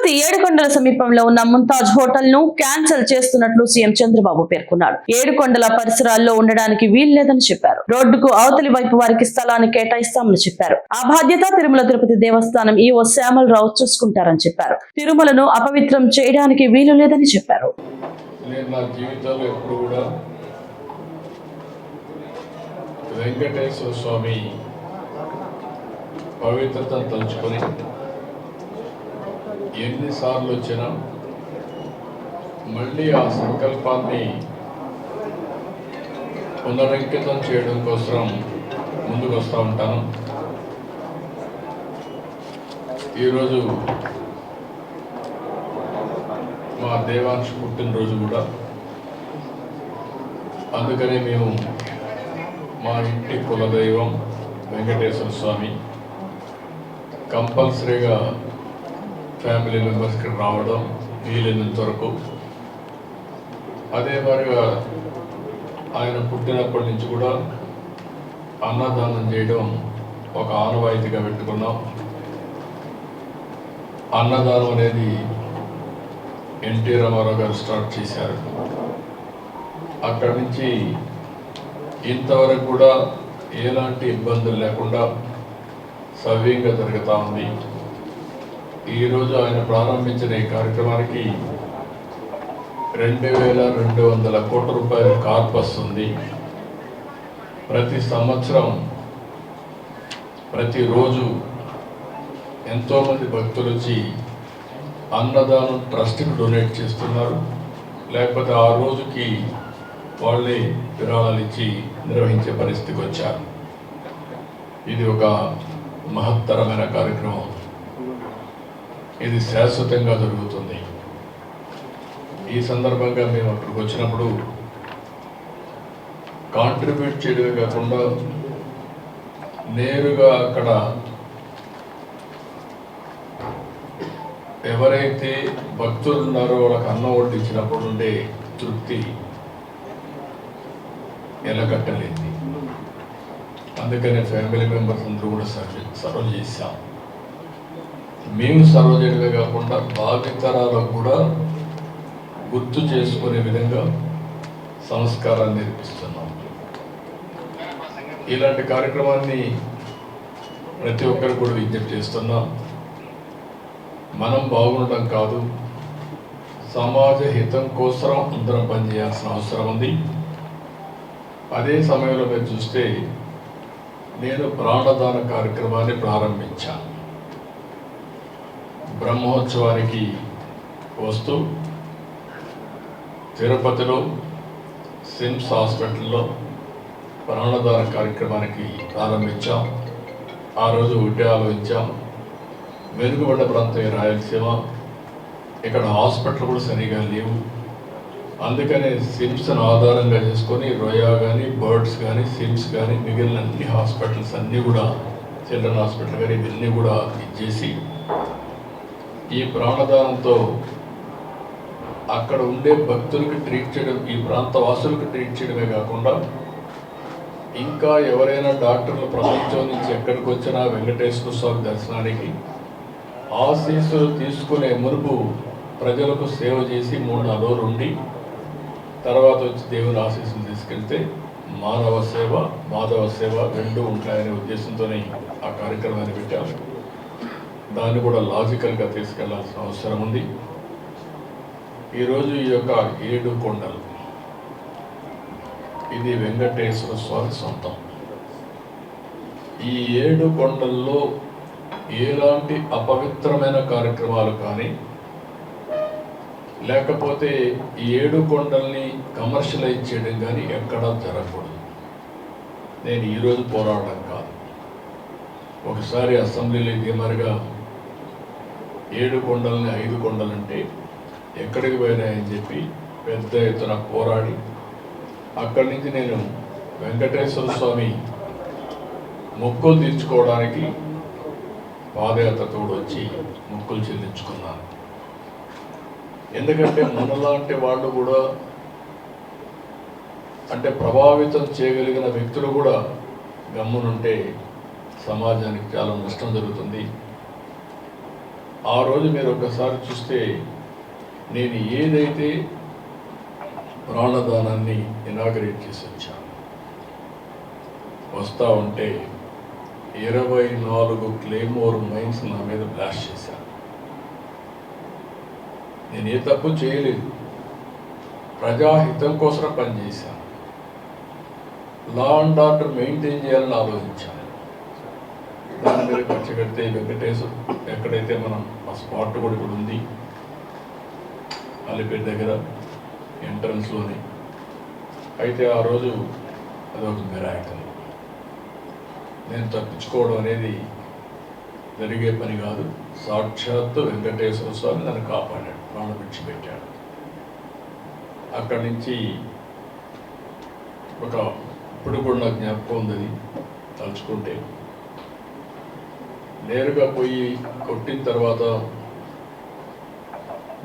తిరుపతి ఏడుకొండల సమీపంలో ఉన్న ముంతాజ్ హోటల్ ను క్యాన్సిల్ చేస్తున్నట్లు సీఎం చంద్రబాబు పేర్కొన్నారు. ఏడుకొండల పరిసరాల్లో ఉండడానికి వీల్లేదని చెప్పారు. రోడ్డుకు అవతలి వైపు వారికి స్థలాన్ని కేటాయిస్తామని చెప్పారు. ఆ బాధ్యత తిరుమల తిరుపతి దేవస్థానం ఈవో శ్యామలరావు చూసుకుంటారని చెప్పారు. తిరుమలను అపవిత్రం చేయడానికి వీలు లేదని చెప్పారు. వెంకటేశ్వర స్వామి పవిత్రతను తలుచుకొని ఎన్నిసార్లు వచ్చినా మళ్ళీ ఆ సంకల్పాన్ని పునరంకితం చేయడం కోసం ముందుకు వస్తూ ఉంటాను. ఈరోజు మా దేవాంశ పుట్టినరోజు కూడా, అందుకనే మేము మా ఇంటి కులదైవం వెంకటేశ్వర స్వామి కంపల్సరీగా ఫ్యామిలీ మెంబర్స్కి రావడం వీలైనంత వరకు. అదే మరిగా ఆయన పుట్టినప్పటి నుంచి కూడా అన్నదానం చేయడం ఒక ఆనవాయితీగా పెట్టుకున్నాం. అన్నదానం అనేది ఎన్టీ రామారావు గారు స్టార్ట్ చేశారు. అక్కడి నుంచి ఇంతవరకు కూడా ఎలాంటి ఇబ్బందులు లేకుండా సవ్యంగా జరుగుతూ ఉంది. ఈరోజు ఆయన ప్రారంభించిన ఈ కార్యక్రమానికి 2200 కోట్ల రూపాయల కార్పస్ ఉంది. ప్రతి సంవత్సరం ప్రతిరోజు ఎంతోమంది భక్తులు వచ్చి అన్నదానం ట్రస్ట్కి డొనేట్ చేస్తున్నారు. లేకపోతే ఆ రోజుకి వాళ్ళే విరాళాలు ఇచ్చి నిర్వహించే పరిస్థితికి వచ్చారు. ఇది ఒక మహత్తరమైన కార్యక్రమం. ఇది శాశ్వతంగా జరుగుతుంది. ఈ సందర్భంగా మేము అక్కడికి వచ్చినప్పుడు కాంట్రిబ్యూట్ చేయడమే కాకుండా నేరుగా అక్కడ ఎవరైతే భక్తులు ఉన్నారో వాళ్ళకి అన్నం వడ్డించినప్పుడు ఉండే తృప్తి ఎలగట్టలేదు. అందుకనే ఫ్యామిలీ మెంబర్స్ అందరూ కూడా సర్వ్ చేశాం. మేము సర్వ్ చేయడమే కాకుండా భావితరాలకు కూడా గుర్తు చేసుకునే విధంగా సంస్కారాన్ని నేర్పిస్తున్నాం. ఇలాంటి కార్యక్రమాన్ని ప్రతి ఒక్కరు కూడా విజ్ఞప్తి చేస్తున్నాం. మనం బాగుండటం కాదు, సమాజ హితం కోసం అందరం పనిచేయాల్సిన అవసరం ఉంది. అదే సమయంలో మీరు చూస్తే నేను ప్రాణదాన కార్యక్రమాన్ని ప్రారంభించాను. బ్రహ్మోత్సవానికి వస్తూ తిరుపతిలో సిమ్స్ హాస్పిటల్లో ప్రాణదాన కార్యక్రమానికి ప్రారంభించాం. ఆ రోజు ఒకటే ఆలోచించాం, వెనుకబడ్డ ప్రాంతం రాయలసీమ, ఇక్కడ హాస్పిటల్ కూడా సరిగా లేవు. అందుకనే సిమ్స్ను ఆధారంగా చేసుకొని రోయా కానీ, బర్డ్స్ కానీ, సిమ్స్ కానీ, మిగిలిన అన్ని హాస్పిటల్స్ అన్నీ కూడా, చిల్డ్రన్ హాస్పిటల్ కానీ ఇవన్నీ కూడా ఇచ్చేసి ఈ ప్రాణదానంతో అక్కడ ఉండే భక్తులకి ట్రీట్ చేయడం, ఈ ప్రాంత వాసులకు ట్రీట్ చేయడమే కాకుండా ఇంకా ఎవరైనా డాక్టర్లు ప్రపంచం నుంచి ఎక్కడికి వచ్చినా వెంకటేశ్వర స్వామి దర్శనానికి ఆశీస్సులు తీసుకునే మునుపు ప్రజలకు సేవ చేసి 3-4 రోజులు ఉండి తర్వాత వచ్చి దేవుని ఆశీస్సులు తీసుకెళ్తే మానవ సేవ, మాధవ సేవ రెండూ ఉంటాయనే ఉద్దేశంతోనే ఆ కార్యక్రమాన్ని పెట్టాము. దాన్ని కూడా లాజికల్గా తీసుకెళ్లాల్సిన అవసరం ఉంది. ఈరోజు ఈ యొక్క 7 కొండలు, ఇది వెంకటేశ్వర స్వామి సొంతం. ఈ 7 కొండల్లో ఎలాంటి అపవిత్రమైన కార్యక్రమాలు కానీ, లేకపోతే ఈ 7 కొండల్ని కమర్షియలైజ్ చేయడం కానీ ఎక్కడా జరగకూడదు. నేను ఈరోజు పోరాడడం కాదు. ఒకసారి అసెంబ్లీలో ఇదే మరిగా 7 కొండల్ని 5 కొండలంటే ఎక్కడికి పోయినాయని చెప్పి పెద్ద ఎత్తున పోరాడి అక్కడి నుంచి నేను వెంకటేశ్వర స్వామి మొక్కులు తీర్చుకోవడానికి పాదయాత్రతో వచ్చి మొక్కులు చెల్లించుకున్నాను. ఎందుకంటే మనలాంటి వాళ్ళు కూడా, అంటే ప్రభావితం చేయగలిగిన వ్యక్తులు కూడా గమ్మునుంటే సమాజానికి చాలా నష్టం జరుగుతుంది. ఆ రోజు మీరు ఒకసారి చూస్తే నేను ఏదైతే ప్రాణదానాన్ని ఇనాగరేట్ చేసి వచ్చాను, వస్తూ ఉంటే 24 క్లేమోర్ మైన్స్ నా మీద బ్లాస్ట్ చేశాను. నేను ఏ తప్పు చేయలేదు, ప్రజాహితం కోసం పనిచేశాను, లా అండ్ ఆర్డర్ మెయింటైన్ చేయాలని ఆలోచించాను. దాని మీద ఖర్చు కడితే వెంకటేశ్వర ఎక్కడైతే మనం ఆ స్పాట్ కూడా ఇప్పుడు ఉంది, అలిపేట దగ్గర ఎంట్రన్స్లోని, అయితే ఆ రోజు అదొక మిరాకిల్. నేను తప్పించుకోవడం అనేది జరిగే పని కాదు. సాక్షాత్తు వెంకటేశ్వర స్వామి నన్ను కాపాడాడు, ప్రాణం విడిచిపెట్టాడు. అక్కడి నుంచి ఇప్పుడు కూడా నాకు జ్ఞాపకం ఉంది, తలుచుకుంటే నేరుగా పోయి కొట్టిన తర్వాత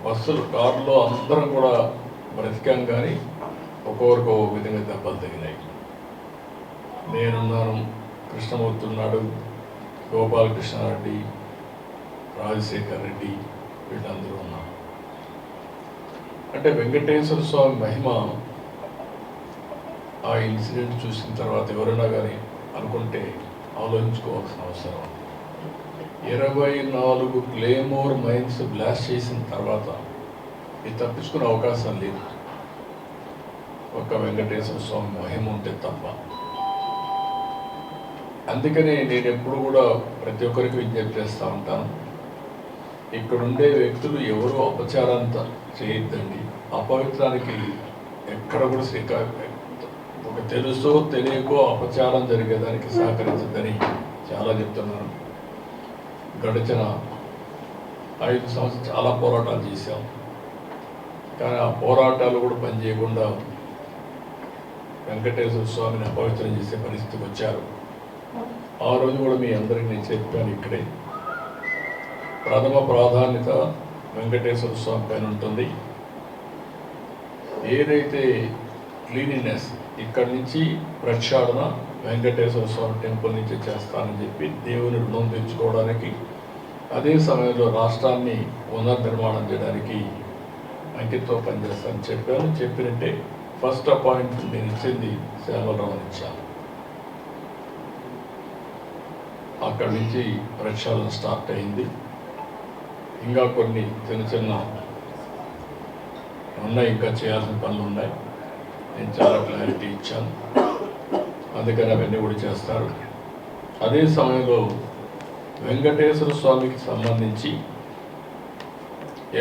బస్సులు కారులో అందరం కూడా బ్రతికాం, కానీ ఒక్కొక్కరికి ఒక విధంగా దెబ్బలు తగిలాయి. నేనున్నాను, కృష్ణమూర్తి ఉన్నాడు, గోపాలకృష్ణారెడ్డి, రాజశేఖర్ రెడ్డి, వీళ్ళందరూ ఉన్నారు. అంటే వెంకటేశ్వర స్వామి మహిమ ఆ ఇన్సిడెంట్ చూసిన తర్వాత ఎవరైనా కానీ అనుకుంటే ఆలోచించుకోవాల్సిన అవసరం. 24 క్లేమోర్ మైన్స్ బ్లాస్ట్ చేసిన తర్వాత ఇది తప్పించుకునే అవకాశం లేదు, ఒక్క వెంకటేశ్వర స్వామి మహిమ ఉంటే తప్ప. అందుకనే నేను ఎప్పుడు కూడా ప్రతి ఒక్కరికి విజ్ఞప్తి చేస్తూ ఉంటాను, ఇక్కడుండే వ్యక్తులు ఎవరు అపచారాన్ని చేయొద్దండి. అపవిత్రానికి ఎక్కడ కూడా ఒక తెలుసో తెలియకో అపచారం జరిగేదానికి సహకరించద్దని చాలా చెప్తున్నాను. గడిచిన 5 సంవత్సరాలు చాలా పోరాటాలు చేశాం, కానీ ఆ పోరాటాలు కూడా పనిచేయకుండా వెంకటేశ్వర స్వామిని అపవిత్రం చేసే పరిస్థితికి వచ్చారు. ఆ రోజు కూడా మీ అందరికీ నేను చెప్పాను, ఇక్కడే ప్రథమ ప్రాధాన్యత వెంకటేశ్వర స్వామి పైన ఉంటుంది. ఏదైతే క్లీనినెస్ ఇక్కడి నుంచి ప్రక్షాళన వెంకటేశ్వర స్వామి టెంపుల్ నుంచి చేస్తానని చెప్పి దేవుని రుణం తెచ్చుకోవడానికి, అదే సమయంలో రాష్ట్రాన్ని పునర్నిర్మాణం చేయడానికి అంకితో పనిచేస్తానని చెప్పాను. చెప్పినట్టే ఫస్ట్ అపాయింట్మెంట్ నేను ఇచ్చింది శ్యామలరావుని ఇచ్చాను. అక్కడి నుంచి ప్రక్షాళన స్టార్ట్ అయింది. ఇంకా కొన్ని చిన్న చిన్న ఉన్నాయి, ఇంకా చేయాల్సిన పనులు ఉన్నాయి. నేను చాలా క్లారిటీ ఇచ్చాను, అందుకని అవన్నీ కూడా చేస్తారు. అదే సమయంలో వెంకటేశ్వర స్వామికి సంబంధించి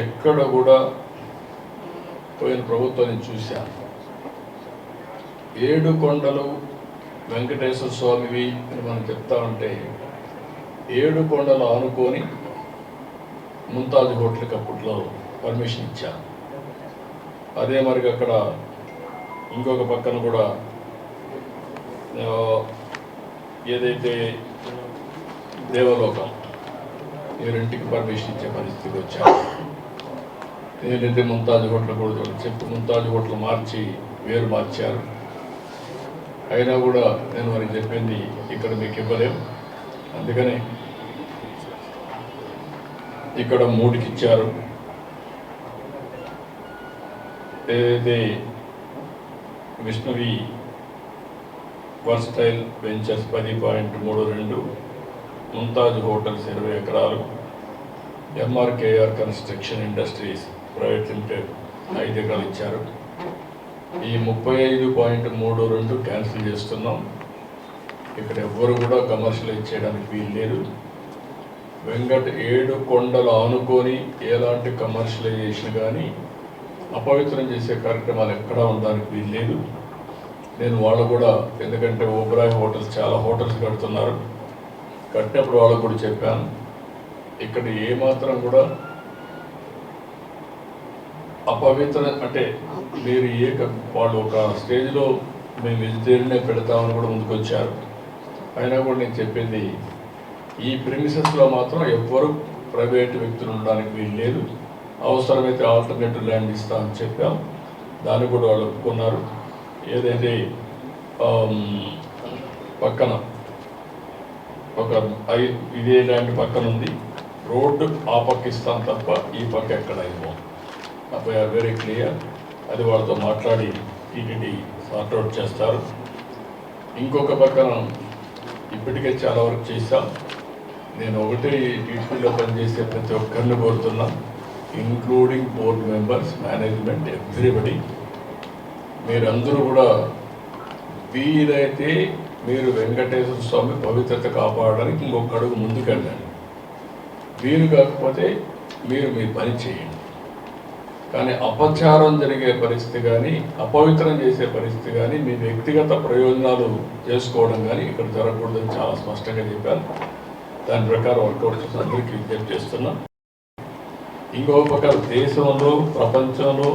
ఎక్కడ కూడా పోయిన ప్రభుత్వాన్ని చూశాను. 7 కొండలు వెంకటేశ్వర స్వామివి అని మనం చెప్తా ఉంటే 7 కొండలు ఆనుకొని ముంతాజ్ హోటల్కి అప్పట్లో పర్మిషన్ ఇచ్చాను. అదే మరి అక్కడ ఇంకొక పక్కన కూడా ఏదైతే దేవలోకం, ఈ రెంటికి పర్మిషన్ ఇచ్చే పరిస్థితికి వచ్చాను. ఏదైతే ముంతాజ్ హోటల్ కూడా చెప్పి ముంతాజ్ హోటల్ మార్చి వేరు మార్చారు. అయినా కూడా నేను వారికి చెప్పింది ఇక్కడ మీకు ఇవ్వలేము, అందుకనే ఇక్కడ 3కి ఇచ్చారు. ఏదైతే విష్ణువి వర్స్టైల్ వెంచర్స్ 10.32, ముంతాజ్ హోటల్స్ 20 ఎకరాలు, MRKR construction industries private limited 5 ఎకరాలు ఇచ్చారు. ఈ 35.32 క్యాన్సిల్ చేస్తున్నాం. ఇక్కడ ఎవ్వరు కూడా కమర్షియలైజ్ చేయడానికి వీలు లేదు. 7 కొండలు ఆనుకొని ఎలాంటి కమర్షియలైజేషన్ కానీ అపవిత్రం చేసే కార్యక్రమాలు ఎక్కడా ఉండడానికి వీలు లేదు. నేను వాళ్ళు కూడా, ఎందుకంటే ఓబ్రాయ్ హోటల్స్ చాలా హోటల్స్ కడుతున్నారు, కట్టినప్పుడు వాళ్ళకు కూడా చెప్పాను, ఇక్కడ ఏమాత్రం కూడా అపవిత్ర అంటే మీరు వాళ్ళు ఒక స్టేజ్లో మేము వెజిటేరియనే పెడతామని కూడా ముందుకొచ్చారు. అయినా కూడా నేను చెప్పింది, ఈ ప్రిమిసెస్లో మాత్రం ఎవ్వరు ప్రైవేట్ వ్యక్తులు ఉండడానికి వీలు లేదు, అవసరమైతే ఆల్టర్నేటివ్ ల్యాండ్ ఇస్తామని చెప్పాం. దాన్ని కూడా వాళ్ళు ఒప్పుకున్నారు. ఏదైతే పక్కన ఒక ఇదే ల్యాండ్ పక్కన ఉంది, రోడ్డు ఆ పక్క ఇస్తాం తప్ప ఈ పక్క ఎక్కడ ఇవ్వం. We are very clear. అది వాళ్ళతో మాట్లాడి టీటీడీ సార్ట్అవుట్ చేస్తారు. ఇంకొక పక్కన ఇప్పటికే చాలా వరకు చేశాం. నేను ఒకటి టీటీడీలో పనిచేసే ప్రతి ఒక్కరిని కోరుతున్నా, including board members, management, everybody, మీరందరూ కూడా వీలైతే మీరు వెంకటేశ్వర స్వామి పవిత్రత కాపాడడానికి ఇంకొక అడుగు ముందుకెళ్ళండి. వీలు కాకపోతే మీరు మీ పని చేయండి. కానీ అపచారం జరిగే పరిస్థితి కానీ, అపవిత్రం చేసే పరిస్థితి కానీ, మీ వ్యక్తిగత ప్రయోజనాలు చేసుకోవడం కానీ ఇక్కడ జరగకూడదని చాలా స్పష్టంగా చెప్పాను. దాని ప్రకారం వర్కౌట్ చేసి అందరికీ విజ్ఞప్తి చేస్తున్నాం. ఇంకొక పక్క దేశంలో, ప్రపంచంలో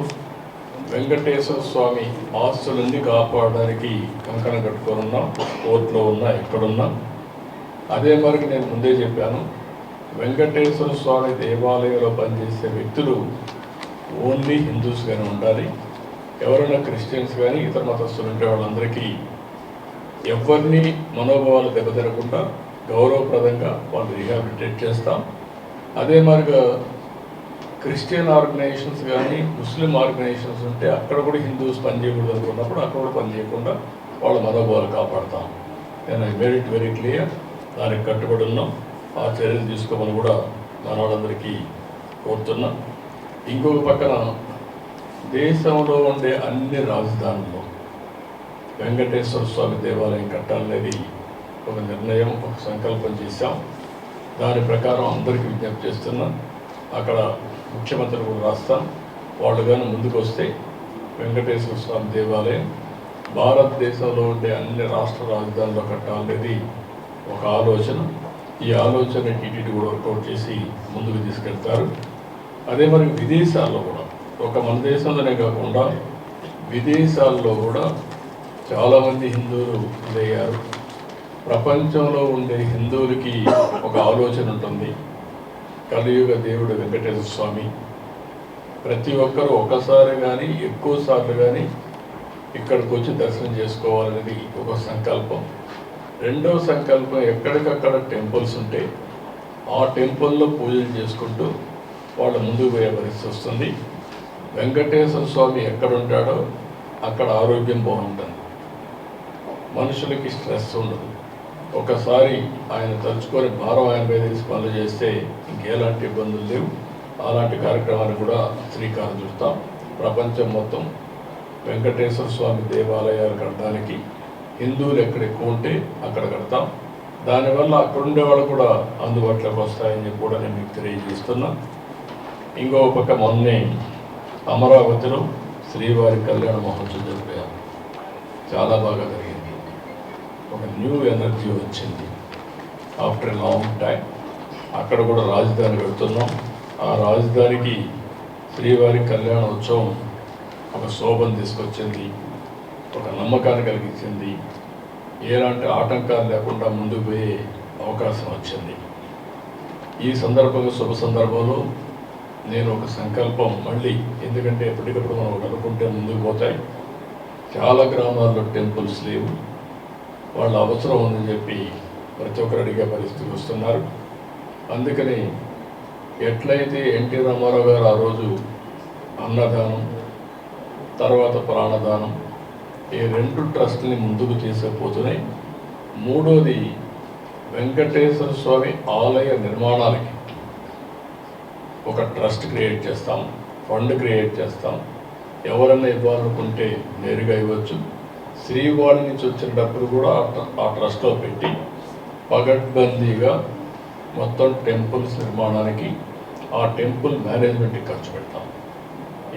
వెంకటేశ్వర స్వామి ఆస్తులన్నీ కాపాడడానికి కంకణం కట్టుకొని ఉన్నాం. కోర్టులో ఉన్నా, ఎక్కడున్నా. అదే మరికి నేను ముందే చెప్పాను, వెంకటేశ్వర స్వామి దేవాలయంలో పనిచేసే వ్యక్తులు ఓన్లీ హిందూస్గానే ఉండాలి. ఎవరైనా క్రిస్టియన్స్ కానీ ఇతర మతస్థులు ఉంటే వాళ్ళందరికీ ఎవరిని మనోభావాలు దెబ్బతినకుండా గౌరవప్రదంగా వాళ్ళు రీహాబిలిటేట్ చేస్తాం. అదే మరిగా క్రిస్టియన్ ఆర్గనైజేషన్స్ కానీ, ముస్లిం ఆర్గనైజేషన్స్ ఉంటే అక్కడ కూడా హిందూస్ పనిచేయకూడదు అనుకున్నప్పుడు అక్కడ కూడా పనిచేయకుండా వాళ్ళ మనోభావాలు కాపాడతాం. నేను I made it very clear. దానికి కట్టుబడి ఉన్నాం. ఆ చర్యలు తీసుకోమని కూడా మన వాళ్ళందరికీ కోరుతున్నాం. ఇంకొక పక్కన దేశంలో ఉండే అన్ని రాజధానుల్లో వెంకటేశ్వర స్వామి దేవాలయం కట్టాలనేది ఒక నిర్ణయం, ఒక సంకల్పం చేశాం. దాని ప్రకారం అందరికీ విజ్ఞప్తి చేస్తున్నాం. అక్కడ ముఖ్యమంత్రి కూడా రాస్తాం. వాళ్ళు కానీ ముందుకు వస్తే వెంకటేశ్వర స్వామి దేవాలయం భారతదేశంలో ఉండే అన్ని రాష్ట్ర రాజధానిలో కట్టాలనేది ఒక ఆలోచన. ఈ ఆలోచన టీటీడీ కూడా వర్కౌట్ చేసి ముందుకు తీసుకెళ్తారు. అదే మరి విదేశాల్లో కూడా, ఒక మన దేశంలోనే కాకుండా విదేశాల్లో కూడా చాలామంది హిందువులు ఇదయ్యారు. ప్రపంచంలో ఉండే హిందువులకి ఒక ఆలోచన ఉంటుంది, కలియుగ దేవుడు వెంకటేశ్వర స్వామి. ప్రతి ఒక్కరూ ఒకసారి కానీ ఎక్కువ సార్లు కానీ ఇక్కడికి వచ్చి దర్శనం చేసుకోవాలనేది ఒక సంకల్పం. రెండవ సంకల్పం, ఎక్కడికక్కడ టెంపుల్స్ ఉంటే ఆ టెంపుల్లో పూజలు చేసుకుంటూ వాళ్ళు ముందుకు పోయే పరిస్థితి వస్తుంది. వెంకటేశ్వర స్వామి ఎక్కడ ఉంటాడో అక్కడ ఆరోగ్యం బాగుంటుంది, మనుషులకి స్ట్రెస్ ఉండదు. ఒకసారి ఆయన తలుచుకొని భారం ఆయన మీద తీసి పనులు చేస్తే ఇంకెలాంటి ఇబ్బందులు లేవు. అలాంటి కార్యక్రమాన్ని కూడా శ్రీకారం చుడతాం. ప్రపంచం మొత్తం వెంకటేశ్వర స్వామి దేవాలయాలు కట్టడానికి హిందువులు ఎక్కడ ఎక్కువ ఉంటే అక్కడ కడతాం. దానివల్ల అక్కడ ఉండేవాళ్ళు కూడా అందుబాటులోకి వస్తాయని చెప్పి కూడా నేను మీకు తెలియజేస్తున్నా. ఇంకో పక్క మొన్నే అమరావతిలో శ్రీవారి కళ్యాణ మహోత్సవం జరిపారు. చాలా బాగా జరిగింది. ఒక న్యూ ఎనర్జీ వచ్చింది ఆఫ్టర్ ఎ లాంగ్ టైం. అక్కడ కూడా రాజధాని పెడుతున్నాం. ఆ రాజధానికి శ్రీవారి కళ్యాణ ఉత్సవం ఒక శోభను తీసుకొచ్చింది, ఒక నమ్మకాన్ని కలిగించింది. ఎలాంటి ఆటంకాలు లేకుండా ముందుకు పోయే అవకాశం వచ్చింది. ఈ సందర్భంగా శుభ సందర్భంలో నేను ఒక సంకల్పం మళ్ళీ, ఎందుకంటే ఎప్పటికప్పుడు మనం ఒకటి అనుకుంటే ముందుకు పోతాయి. చాలా గ్రామాల్లో టెంపుల్స్ లేవు, వాళ్ళ అవసరం ఉందని చెప్పి ప్రతి ఒక్కరు అడిగే పరిస్థితికి వస్తున్నారు. అందుకని ఎట్లయితే ఎన్టీ రామారావు గారు ఆ రోజు అన్నదానం, తర్వాత ప్రాణదానం, ఈ రెండు ట్రస్ట్ని ముందుకు తీసుకుపోతున్నాయి. మూడోది వెంకటేశ్వర స్వామి ఆలయ నిర్మాణాలకి ఒక ట్రస్ట్ క్రియేట్ చేస్తాం, ఫండ్ క్రియేట్ చేస్తాం. ఎవరన్నా ఇవ్వాలనుకుంటే నేరుగా ఇవ్వచ్చు. శ్రీవారి నుంచి వచ్చిన డబ్బులు కూడా ఆ ట్రస్ట్లో పెట్టి పగడ్బందీగా మొత్తం టెంపుల్స్ నిర్మాణానికి, ఆ టెంపుల్ మేనేజ్మెంట్కి ఖర్చు పెడతాం.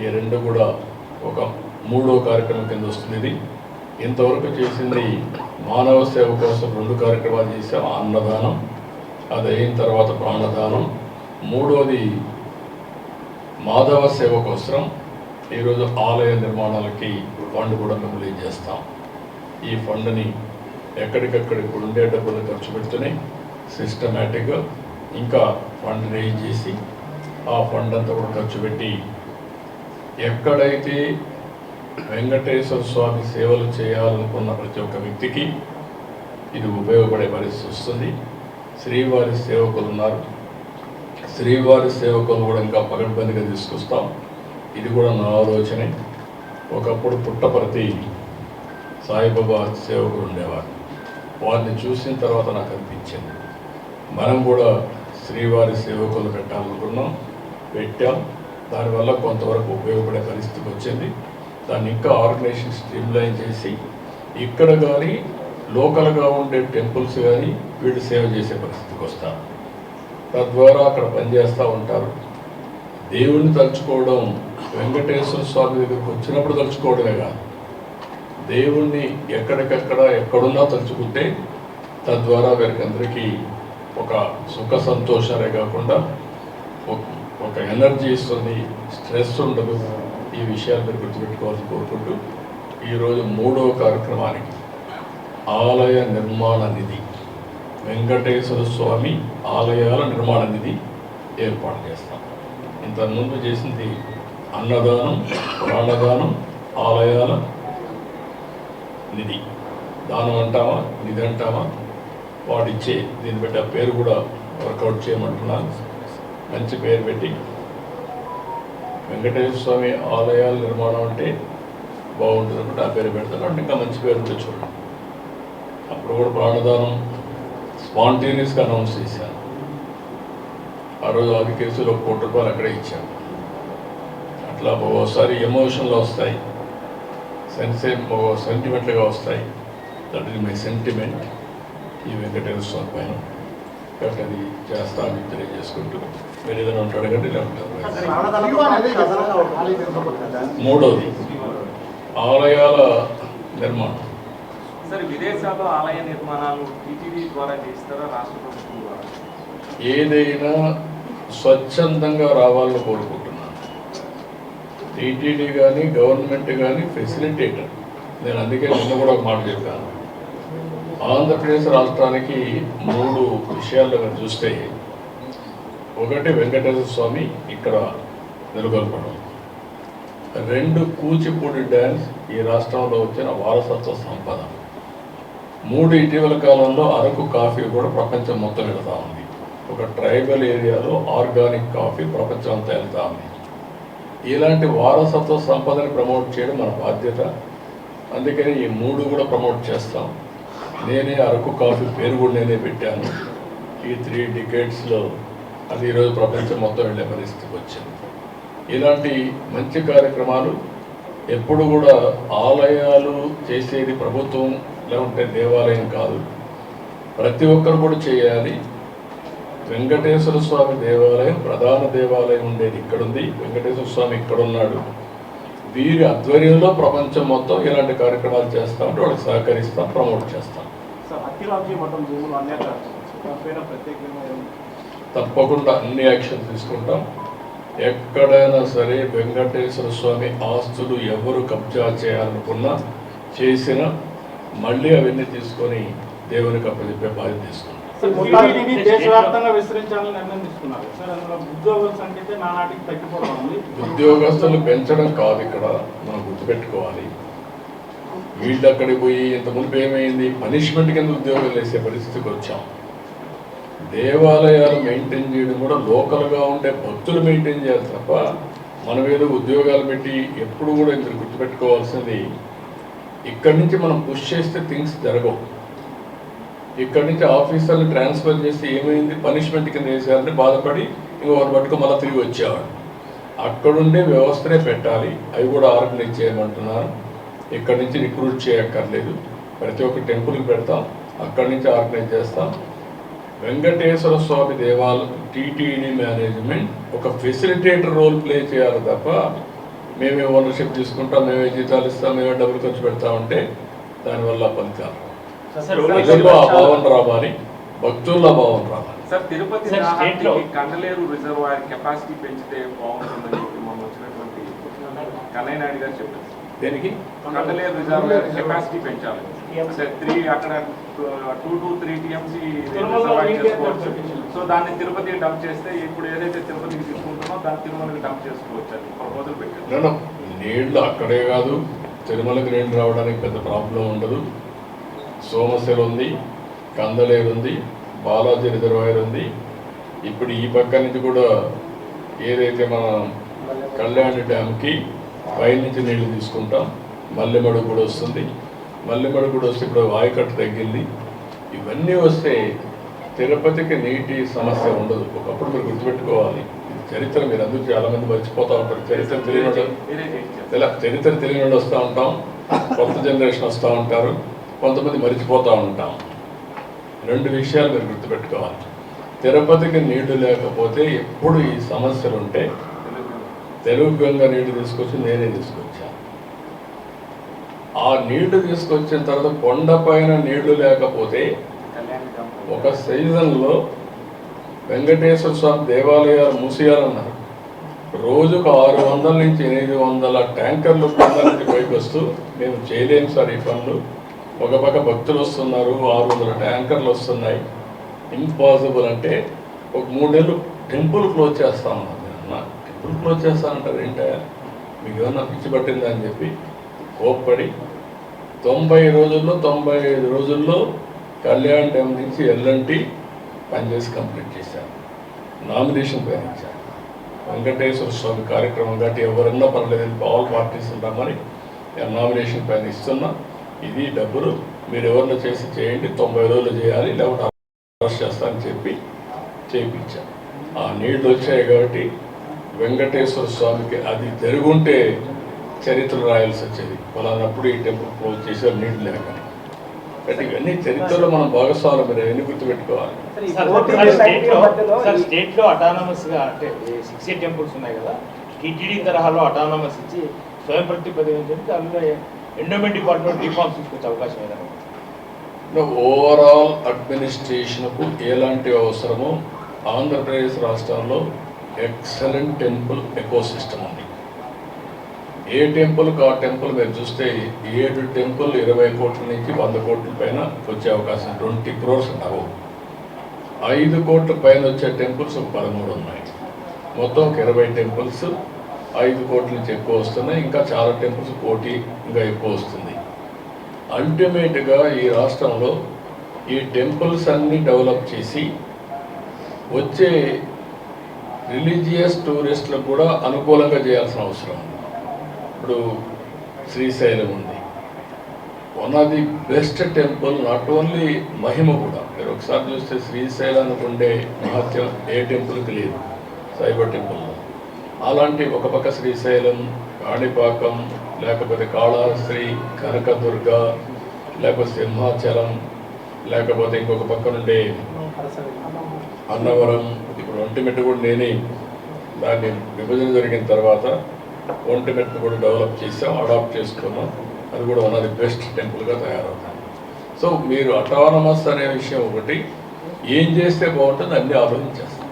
ఈ రెండు కూడా ఒక మూడో కార్యక్రమం కింద వస్తుంది. ఇది ఇంతవరకు చేసింది మానవ సేవ కోసం 2 కార్యక్రమాలు చేసాం. అన్నదానం, అది అయిన తర్వాత ప్రాణదానం. మూడోది మాధవ సేవ కోసం ఈరోజు ఆలయ నిర్మాణాలకి ఫండ్ కూడా మేము రిలీజ్ చేస్తాం. ఈ ఫండ్ని ఎక్కడికక్కడ ఇప్పుడు ఉండే డబ్బులు ఖర్చు పెడుతూనే సిస్టమేటిక్గా ఇంకా ఫండ్ రిలీజ్ చేసి ఆ ఫండ్ అంతా కూడా ఖర్చు పెట్టి ఎక్కడైతే వెంకటేశ్వర స్వామి సేవలు చేయాలనుకున్న ప్రతి ఒక్క వ్యక్తికి ఇది ఉపయోగపడే పరిస్థితి వస్తుంది. శ్రీవారి సేవకులు ఉన్నారు, శ్రీవారి సేవకులు కూడా ఇంకా పగడ్బందీగా తీసుకొస్తాం. ఇది కూడా నా ఆలోచనే. ఒకప్పుడు పుట్టపర్తి సాయిబాబా సేవకులు ఉండేవారు. వారిని చూసిన తర్వాత నాకు అనిపించింది మనం కూడా శ్రీవారి సేవకులు పెట్టాలనుకున్నాం, పెట్టాం. దానివల్ల కొంతవరకు ఉపయోగపడే పరిస్థితికి వచ్చింది. దాన్ని ఇంకా ఆర్గనైజేషన్ స్ట్రీమ్లైన్ చేసి ఇక్కడ కానీ లోకల్గా ఉండే టెంపుల్స్ కానీ వీళ్ళు సేవ చేసే పరిస్థితికి వస్తారు. తద్వారా అక్కడ పనిచేస్తూ ఉంటారు. దేవుణ్ణి తలుచుకోవడం వెంకటేశ్వర స్వామి దగ్గరికి వచ్చినప్పుడు తలుచుకోవడమే కాదు, దేవుణ్ణి ఎక్కడికక్కడ ఎక్కడున్నా తలుచుకుంటే తద్వారా వీరికందరికీ ఒక సుఖ సంతోషాలే కాకుండా ఒక ఎనర్జీ ఇస్తుంది, స్ట్రెస్ ఉండదు. ఈ విషయాలు మీరు గుర్తుపెట్టుకోవాలని కోరుకుంటూ ఈరోజు 3వ కార్యక్రమానికి ఆలయ నిర్మాణ నిధి, వెంకటేశ్వర స్వామి ఆలయాల నిర్మాణ నిధి ఏర్పాటు చేస్తాం. ఇంతకుముందు చేసింది అన్నదానం, ప్రాణదానం, ఆలయాల నిధి. దానం అంటామా, నిధి అంటామా, వాడిచ్చే దీన్ని బట్టి ఆ పేరు కూడా వర్కౌట్ చేయమంటున్నాను. మంచి పేరు పెట్టి వెంకటేశ్వర స్వామి ఆలయాల నిర్మాణం అంటే బాగుంటుంది అంటే ఆ పేరు పెడతాను. అంటే ఇంకా మంచి పేరు ఉంటే చూడండి. అప్పుడు కూడా ప్రాణదానం స్పాంటేనియస్గా అనౌన్స్ చేశాను. ఆ రోజు 6 కేసులు 1 కోటి రూపాయలు అక్కడే ఇచ్చాను. అట్లా ఒక్కోసారి ఎమోషన్లో వస్తాయి, సెంటిమెంట్లుగా వస్తాయి. దట్ ఈస్ మై సెంటిమెంట్ ఈ వెంకటేశ్వర స్వామి పైన. కాబట్టి అది చేస్తామని తెలియజేసుకుంటూ మీరు ఏదైనా ఉంటాడు కంటే ఇలా ఉంటారు. 3వది ఆలయాల నిర్మాణం. సార్, విదేశాల్లో ఆలయ నిర్మాణాలు టీటీడీ ద్వారా చేస్తారా, రాష్ట్ర ప్రభుత్వం ద్వారా? ఏదైనా స్వచ్ఛందంగా రావాలని కోరుకుంటున్నాను. టీటీడీ కానీ గవర్నమెంట్ కానీ ఫెసిలిటేటర్. నేను అందుకే నిన్న కూడా ఒక మాట చెప్పాను. ఆంధ్రప్రదేశ్ రాష్ట్రానికి 3 విషయాల్లో మీరు చూస్తే, ఒకటి వెంకటేశ్వర స్వామి ఇక్కడ నెలకొల్పడం, 2 కూచిపూడి డ్యాన్స్ ఈ రాష్ట్రంలో వచ్చిన వారసత్వ సంపద, 3 ఇటీవల కాలంలో అరకు కాఫీ కూడా ప్రపంచం మొత్తం వెళ్తూ ఉంది. ఒక ట్రైబల్ ఏరియాలో ఆర్గానిక్ కాఫీ ప్రపంచం అంతా వెళ్తూ ఉంది. ఇలాంటి వారసత్వ సంపదని ప్రమోట్ చేయడం మన బాధ్యత. అందుకని ఈ 3 కూడా ప్రమోట్ చేస్తాం. నేనే అరకు కాఫీ పేరు కూడా నేనే పెట్టాను. ఈ 3 డికేడ్స్లో అది ఈరోజు ప్రపంచం మొత్తం వెళ్ళే పరిస్థితికి వచ్చింది. ఇలాంటి మంచి కార్యక్రమాలు ఎప్పుడు కూడా ఆలయాలు చేసేది ప్రభుత్వం లేకుంటే దేవాలయం కాదు, ప్రతి ఒక్కరు కూడా చేయాలి. వెంకటేశ్వర స్వామి దేవాలయం ప్రధాన దేవాలయం ఉండేది ఇక్కడుంది, వెంకటేశ్వర స్వామి ఇక్కడున్నాడు. వీరి ఆధ్వర్యంలో ప్రపంచం మొత్తం ఇలాంటి కార్యక్రమాలు చేస్తామంటే వాళ్ళకి సహకరిస్తాం, ప్రమోట్ చేస్తాం. తప్పకుండా అన్ని యాక్షన్ తీసుకుంటాం. ఎక్కడైనా సరే వెంకటేశ్వర స్వామి ఆస్తులు ఎవరు కబ్జా చేయాలనుకున్నా చేసినా మళ్ళీ అవన్నీ తీసుకొని దేవునికి అప్పచెప్పే బాధ్యత తీసుకుంటాం. దేశవ్యాప్తంగా విస్తరించాలని నిర్ణయం తీసుకున్నారు సార్. అందులో ఉద్యోగుల సంఖ్య నానాటికి తగ్గిపోవడం ఉంది. ఉద్యోగస్తులు పెంచడం కాదు ఇక్కడ మనం గుర్తుపెట్టుకోవాలి. వీళ్ళు అక్కడికి పోయి ఇంతకుముందు ఏమైంది, పనిష్మెంట్ కింద ఉద్యోగాలు వేసే పరిస్థితికి వచ్చాం. దేవాలయాలు మెయింటైన్ చేయడం కూడా లోకల్గా ఉండే భక్తులు మెయింటైన్ చేయాలి తప్ప మనం ఏదో ఉద్యోగాలు పెట్టి ఎప్పుడు కూడా మీరు గుర్తుపెట్టుకోవాల్సింది, ఇక్కడి నుంచి మనం పుష్ చేస్తే థింగ్స్ జరగవు. ఇక్కడి నుంచి ఆఫీసర్లు ట్రాన్స్ఫర్ చేస్తే ఏమైంది, పనిష్మెంట్ కింద వేసేయాలని బాధపడి ఇంకొకరు పట్టుకు మళ్ళీ తిరిగి వచ్చేవాడు. అక్కడుండే వ్యవస్థనే పెట్టాలి. అవి కూడా ఆర్గనైజ్ చేయమంటున్నారు. ఇక్కడి నుంచి రిక్రూట్ చేయక్కర్లేదు. ప్రతి ఒక్క టెంపుల్కి పెడతాం, అక్కడి నుంచి ఆర్గనైజ్ చేస్తాం. వెంకటేశ్వర స్వామి దేవాలయం టీటీడీ మేనేజ్మెంట్ ఒక ఫెసిలిటేటర్ రోల్ ప్లే చేయాలి తప్ప మేమే ఓనర్షిప్ తీసుకుంటాం, మేమే జీతాలు ఇస్తాం, మేమే డబ్బులు ఖర్చు పెడతామంటే దానివల్ల ఫలితాలు ప్రజల్లో ఆ భావన రావాలి, భక్తుల్లో భావన రావాలి. Sir, Tirupati Kandaleru reservoir capacity పెంచితే బాగుంటుందని చెప్పి మనం వచ్చినటువంటి కన్నయ్య నాయుడు గారు చెప్పారు. దేనికి కండలేరు రిజర్వాయర్ కెపాసిటీ పెంచాలి. అంటే 3 అక్కడ 2 to 3 TMC రిజర్వాయర్ చేసుకోవచ్చు. సో దాన్ని తిరుపతి డంప్ చేస్తే ఇప్పుడు ఏదైతే తిరుపతికి తీసుకుంటున్నామో దాన్ని తిరుమలకి డంప్ చేసుకోవచ్చు అని ప్రపోజల్ పెట్టారు. నీళ్లు అక్కడే కాదు, తిరుమలకి నీళ్ళు రావడానికి పెద్ద ప్రాబ్లం ఉండదు. సోమశిల ఉంది, కందలేరు ఉంది, బాలాజీ రిజర్వాయర్ ఉంది, ఇప్పుడు ఈ పక్క నుంచి కూడా ఏదైతే మన కళ్యాణి డ్యామ్కి పై నుంచి నీళ్లు తీసుకుంటాం, మల్లెమడుగు కూడా వస్తుంది. మల్లెమడుగు కూడా వస్తే ఇప్పుడు ఆయకట్టు తగ్గింది. ఇవన్నీ వస్తే తిరుపతికి నీటి సమస్య ఉండదు. ఒకప్పుడు మీరు గుర్తుపెట్టుకోవాలి, చరిత్ర మీరు అందరూ చాలా మంది మర్చిపోతూ ఉంటారు. చరిత్ర తెలియని వస్తూ ఉంటాం, కొత్త జనరేషన్ వస్తూ ఉంటారు, కొంతమంది మర్చిపోతూ ఉంటాం. రెండు విషయాలు మీరు గుర్తుపెట్టుకోవాలి. తిరుపతికి నీళ్లు లేకపోతే ఎప్పుడు ఈ సమస్యలు ఉంటే తెలుగు గంగ నీళ్లు తీసుకొచ్చి నేనే తీసుకొచ్చాను. ఆ నీళ్లు తీసుకొచ్చిన తర్వాత కొండపైన నీళ్లు లేకపోతే ఒక సీజన్లో వెంకటేశ్వర స్వామి దేవాలయాలు మూసేయాలన్నారు. రోజుకు 600 నుంచి 800 ట్యాంకర్లు కొండ నుంచి పైకి వస్తూ మేము చేయలేము సార్ ఈ పనులు, ఒక పక్క భక్తులు వస్తున్నారు, 600 ట్యాంకర్లు వస్తున్నాయి, ఇంపాసిబుల్ అంటే ఒక 3 నెలలు టెంపుల్ క్లోజ్ చేస్తా ఉన్నారు. టెంపుల్ క్లోజ్ చేస్తానంటారు ఏంటో, మీకు ఏమన్నా పిచ్చి పట్టిందా అని చెప్పి కోప్పడి 90 రోజుల్లో 95 రోజుల్లో కళ్యాణ్ డ్యామ్ నుంచి ఎల్ఎన్టీ పనిచేసి కంప్లీట్ చేశాను. నామినేషన్ పైన ఇచ్చాను. వెంకటేశ్వర స్వామి కార్యక్రమం కాబట్టి ఎవరన్నా పర్లేదని ఆల్ పార్టీస్ ఉంటామని నామినేషన్ పైన ఇస్తున్నా. ఇది డబ్బులు మీరు ఎవరిలో చేసి చేయండి, 90 రోజులు చేయాలి, లేకపోతే అరెస్ట్ చేస్తానని చెప్పి చేయించాను. ఆ నీళ్లు వచ్చాయి కాబట్టి వెంకటేశ్వర స్వామికి అది జరుగుంటే చరిత్ర రాయాల్సి వచ్చేది. ఫలానప్పుడు ఈ టెంపుల్ క్లోజ్ చేశారు నీళ్లు లేక. అంటే ఇవన్నీ చరిత్రలో మనం భాగస్వాములు, మీరు ఎన్ని గుర్తుపెట్టుకోవాలి. స్టేట్లో అటానమస్గా అంటే 68 టెంపుల్స్ ఉన్నాయి కదా, టీటీడీ తరహాలో అటానమస్ ఇచ్చి స్వయం ప్రతిపదించి అందులో ఎండోమెంట్ డిపార్ట్మెంట్ రిఫార్మ్స్ తీసుకొచ్చే అవకాశం ఏదైనా? ఓవరాల్ అడ్మినిస్ట్రేషన్కు ఎలాంటి అవసరమో ఆంధ్రప్రదేశ్ రాష్ట్రంలో ఎక్సలెంట్ టెంపుల్ ఎకోసిస్టమ్ ఉంది. ఏ టెంపుల్కి ఆ టెంపుల్ మీరు చూస్తే 7 టెంపుల్ 20 కోట్ల నుంచి 100 కోట్ల పైన వచ్చే అవకాశం, 20 crores ఉండవు. 5 కోట్ల పైన వచ్చే టెంపుల్స్ 13 ఉన్నాయి. మొత్తం 20 టెంపుల్స్ 5 కోట్ల నుంచి ఎక్కువ వస్తున్నాయి. ఇంకా చాలా టెంపుల్స్ 1 కోటి ఇంకా ఎక్కువ వస్తుంది. అల్టిమేట్గా ఈ రాష్ట్రంలో ఈ టెంపుల్స్ అన్నీ డెవలప్ చేసి వచ్చే రిలీజియస్ టూరిస్టులకు కూడా అనుకూలంగా చేయాల్సిన అవసరం ఉంది. ఇప్పుడు శ్రీశైలం ఉంది, one of the best temple, not only మహిమ కూడా. మీరు ఒకసారి చూస్తే శ్రీశైలానికి ఉండే మహత్యం ఏ టెంపుల్కి లేదు, సాయిబాబా టెంపుల్లో. అలాంటి ఒక పక్క శ్రీశైలం, కాణిపాకం, లేకపోతే కాళహస్తి, కనకదుర్గ, లేకపోతే సింహాచలం, లేకపోతే ఇంకొక పక్క నుండి అన్నవరం. ఇప్పుడు ఒంటిమిట్ట కూడా నేనే దాన్ని విభజన జరిగిన తర్వాత ఒంటిమిట్టను కూడా డెవలప్ చేసాం, అడాప్ట్ చేసుకున్నాం. అది కూడా వన్ ఆఫ్ ది బెస్ట్ టెంపుల్గా తయారవుతుంది. సో మీరు అటానమస్ అనే విషయం ఒకటి, ఏం చేస్తే బాగుంటుంది అన్నీ ఆలోచించేస్తాం.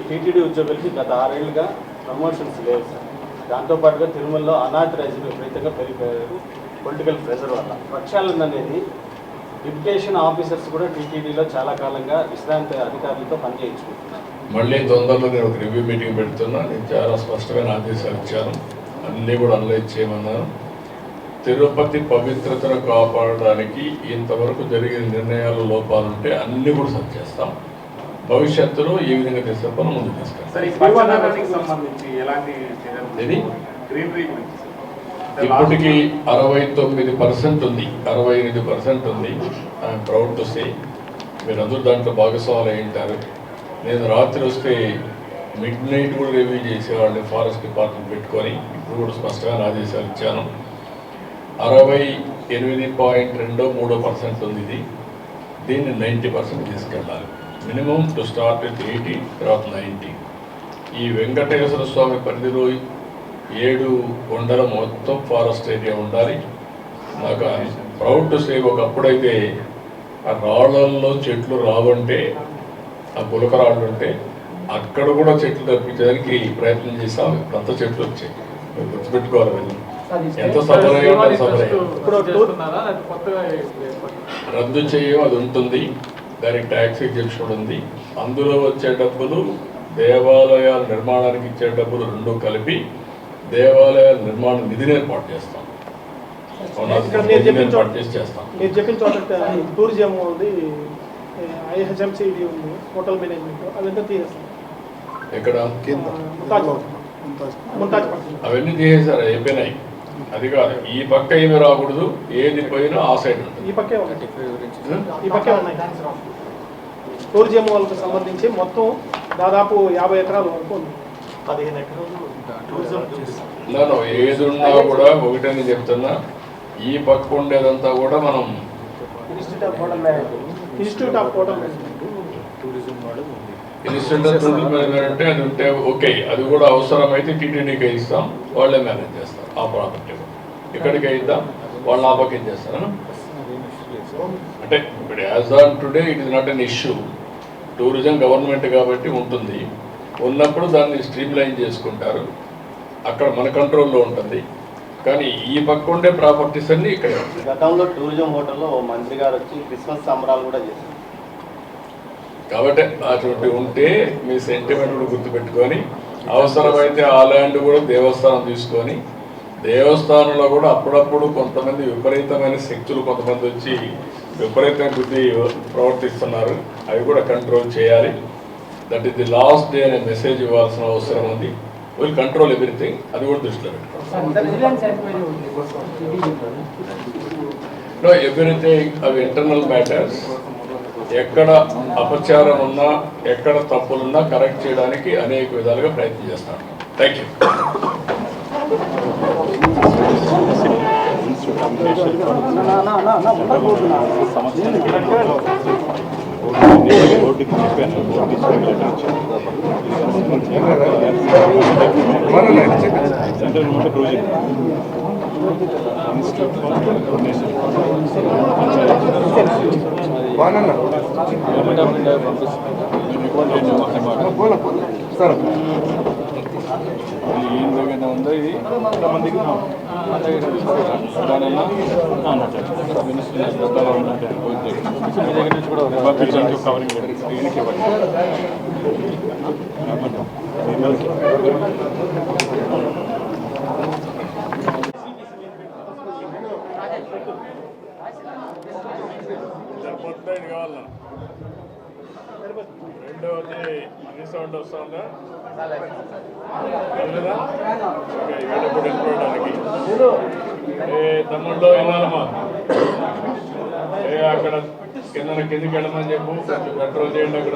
టీటీడీ ఉద్యోగులకి గత 6 ఏళ్ళుగా ప్రమోషన్స్ లేవు సార్. దాంతోపాటుగా తిరుమలలో అనాథరైజ్డ్ విపరీతంగా పెరిగిపోయారు పొలిటికల్ ప్రెషర్ వల్ల. ప్రక్షాళన అనేది డిప్యుటేషన్ ఆఫీసర్స్ కూడా టీటీడీలో చాలా కాలంగా విశ్రాంతి అధికారులతో పనిచేయించుకుంటున్నారు. మళ్ళీ తొందరలో నేను ఒక రివ్యూ మీటింగ్ పెడుతున్నా. నేను చాలా స్పష్టమైన ఆదేశాలు ఇచ్చాను, అన్నీ కూడా అనలైజ్ చేయమన్నాను. తిరుపతి పవిత్రతను కాపాడడానికి ఇంతవరకు జరిగిన నిర్ణయాలు లోపాలుంటే అన్నీ కూడా సరి చేస్తాం. భవిష్యత్తులో ఈ విధంగా తీసుకొని ముందుకు తీసుకెళ్తాం. ఇప్పటికీ 69% ఉంది, 68% ఉంది. I'm proud to say. మీరందరూ దాంట్లో భాగస్వాములు అయింటారు. నేను రాత్రి వస్తే మిడ్ నైట్ కూడా రివ్యూ చేసేవాళ్ళని ఫారెస్ట్ డిపార్ట్మెంట్ పెట్టుకొని ఇప్పుడు కూడా స్పష్టమైన ఆదేశాలు ఇచ్చాను. 68.23% ఉంది ఇది. దీన్ని 90% తీసుకెళ్ళాలి. మినిమం టు స్టార్ట్ విత్ 80, తర్వాత 90. ఈ వెంకటేశ్వర స్వామి పరిధిలో 7 కొండల మొత్తం ఫారెస్ట్ ఏరియా ఉండాలి. నాకు ప్రౌడ్ టు సే, ఒకప్పుడైతే ఆ రాళ్లల్లో చెట్లు రావంటే, ఆ గులకరాళ్ళు ఉంటే అక్కడ కూడా చెట్లు తప్పించడానికి ప్రయత్నం చేసాం. అంత చెట్లు వచ్చాయి, మీరు గుర్తుపెట్టుకోవాలి. వెళ్ళి ఎంత సఫర్ రద్దు చేయం అది ఉంటుంది, దానికి ట్యాక్స్ ఎగ్జెంప్షన్ ఉంది. అందులో వచ్చే డబ్బులు దేవాలయాల నిర్మాణానికి ఇచ్చే డబ్బులు రెండు కలిపి దేవాలయాల నిర్మాణ నిధిని ఏర్పాటు చేస్తాం. మీరు చెప్పిన చోట టూరిజం ఉంది, ఐహెచ్ఎంసీ ఇది ఉంది, హోటల్ మేనేజ్మెంట్, అదంతా తీసేస్తాం. ఇక్కడ ముంతాజ్ అవన్నీ తీసేసారు, అయిపోయినాయి. అది కాదు, ఈ పక్క ఏమి రాకూడదు, ఏది పోయినా ఆ సైడ్ ఉంటుంది. ఈ పక్కే ఉన్నాయి. టూరిజం వాళ్ళకి సంబంధించి మొత్తం దాదాపు 50 ఎకరాల వరకు ఉంది. 15 ఎకరాలు ఏది ఉన్నా కూడా ఒకటని చెప్తున్నా, ఈ పక్క ఉండేదంతా కూడా మనం institute of hotel management, institute of tourism management అంటే అది ఉంటే ఓకే, అది కూడా అవసరమైతే టీటీడీకి ఇస్తాం, వాళ్ళే మేనేజ్ చేస్తారు ఆ ప్రాపర్టీ. ఇక్కడికి ఇద్దాం, వాళ్ళు ఆ పక్క చేస్తారు. అంటే ఇప్పుడు as on today it is not an issue. Tourism government కాబట్టి ఉంటుంది, ఉన్నప్పుడు దాన్ని స్ట్రీమ్ లైన్ చేసుకుంటారు, అక్కడ మన కంట్రోల్లో ఉంటుంది. కానీ ఈ పక్క ఉండే ప్రాపర్టీస్ అన్నీ ఇక్కడ. గతంలో టూరిజం హోటల్లో మంత్రి గారు వచ్చి క్రిస్మస్ సంబరాలు కూడా చేశారు. కాబట్టి అటువంటి ఉంటే మీ సెంటిమెంట్ గుర్తుపెట్టుకొని, అవసరమైతే ఆ ల్యాండ్ కూడా దేవస్థానం తీసుకొని, దేవస్థానంలో కూడా అప్పుడప్పుడు కొంతమంది విపరీతమైన శక్తులు కొంతమంది వచ్చి విపరీతమైన బుద్ధి ప్రవర్తిస్తున్నారు, అవి కూడా కంట్రోల్ చేయాలి. That is the last day అనే మెసేజ్ ఇవ్వాల్సిన అవసరం ఉంది. విల్ కంట్రోల్ ఎవ్రీథింగ్, అది కూడా దృష్టిలో పెట్టుకోవాలి. ఎవ్రీథింగ్ అవి ఇంటర్నల్ మ్యాటర్స్. ఎక్కడ అపచారం ఉన్నా, ఎక్కడ తప్పులున్నా కరెక్ట్ చేయడానికి అనేక విధాలుగా ప్రయత్నం చేస్తాను. Thank you. ఏం దగ్గర ఉందో ఇది కొంతమందికి దానివల్ల మీ దగ్గర నుంచి కూడా కవరింగ్ దీనికి ఇవ్వండి. ఇది కావాలన్నా రెండవది రీసౌండ్ వస్తుందా వీళ్ళప్పుడు వెళ్ళిపోవడానికి. తమ్ముళ్ళు వినాలమ్మా, అక్కడ కిందకి వెళ్ళమని చెప్పు, కంట్రోల్ చేయండి అక్కడ.